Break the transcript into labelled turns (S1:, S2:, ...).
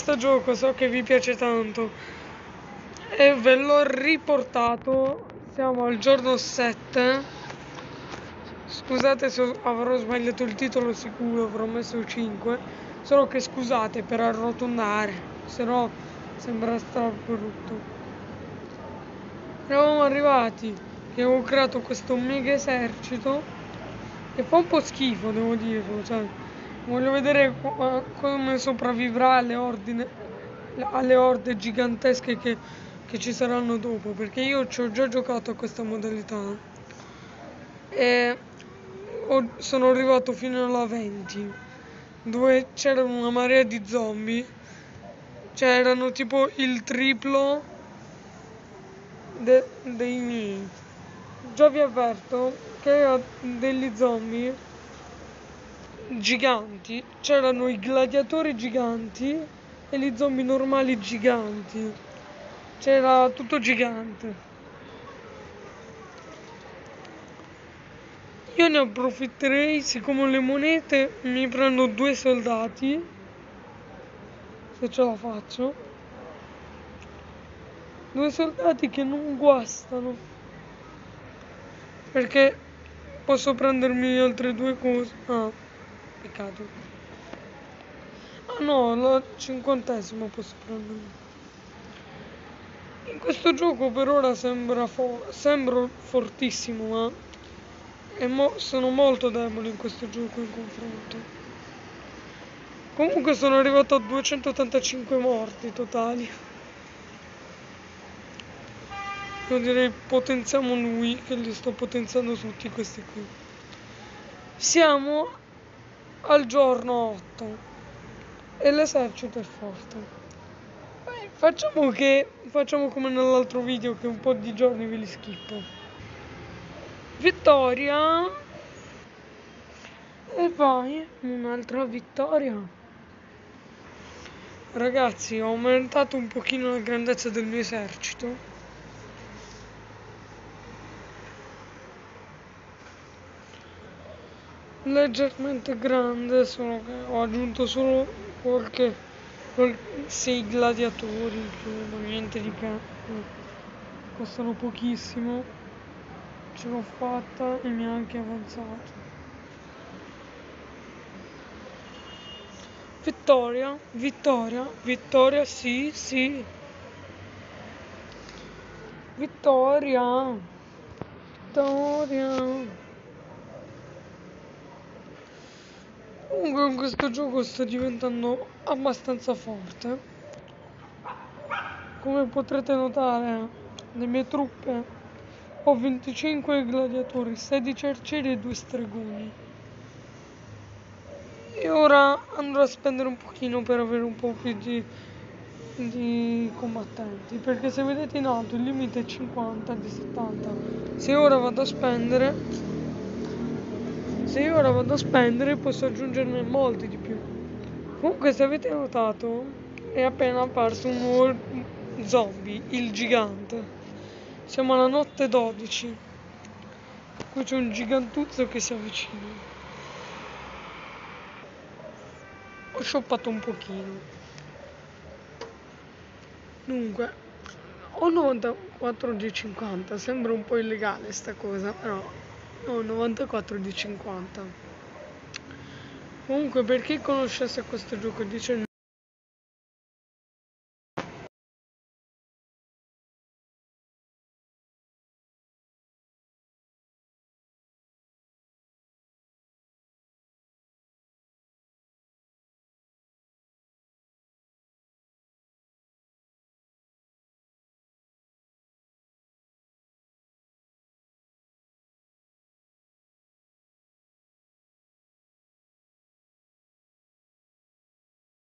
S1: questo gioco so che vi piace tanto e ve l'ho riportato. Siamo al giorno 7. Scusate se avrò sbagliato il titolo, sicuro avrò messo 5. Solo che scusate per arrotondare, se no sembra brutto. Eravamo arrivati che ho creato questo mega esercito che fa un po' schifo, devo dirlo, cioè voglio vedere come sopravvivrà alle orde gigantesche che ci saranno dopo, perché io ci ho già giocato a questa modalità e sono arrivato fino alla 20, dove c'era una marea di zombie, cioè erano tipo il triplo dei miei. Già vi avverto che ho degli zombie giganti, c'erano i gladiatori giganti e gli zombie normali giganti, c'era tutto gigante. Io ne approfitterei, siccome ho le monete mi prendo 2 soldati, se ce la faccio, 2 soldati che non guastano, perché posso prendermi altre 2 cose. Ah, peccato. Ah no, la 50esima posso prendermi. In questo gioco per ora sembro fortissimo, ma sono molto debole in questo gioco in confronto. Comunque sono arrivato a 285 morti totali. Io direi potenziamo lui, che li sto potenziando tutti questi qui. Siamo al giorno 8 e l'esercito è forte. Facciamo come nell'altro video, che un po' di giorni ve li schippo. Vittoria! E vai, un'altra vittoria. Ragazzi, ho aumentato un pochino la grandezza del mio esercito. Leggermente grande, solo che ho aggiunto solo 6 gladiatori in più, ma niente di che. Costano pochissimo. Ce l'ho fatta e mi ha anche avanzato. Vittoria, vittoria, vittoria, sì, sì. Vittoria, vittoria. Comunque in questo gioco sto diventando abbastanza forte. Come potrete notare, le mie truppe ho 25 gladiatori, 16 arcieri e 2 stregoni. E ora andrò a spendere un pochino per avere un po' più di combattenti, perché se vedete in alto il limite è 50 di 70. Se ora vado a spendere posso aggiungerne molti di più. Comunque, se avete notato, è appena apparso un nuovo zombie, il gigante. Siamo alla notte 12. Qui c'è un gigantuzzo che si avvicina. Ho shoppato un pochino. Dunque, ho 94 di 50. Sembra un po' illegale sta cosa, però ho 94 di 50. Comunque, per chi conoscesse questo gioco, dice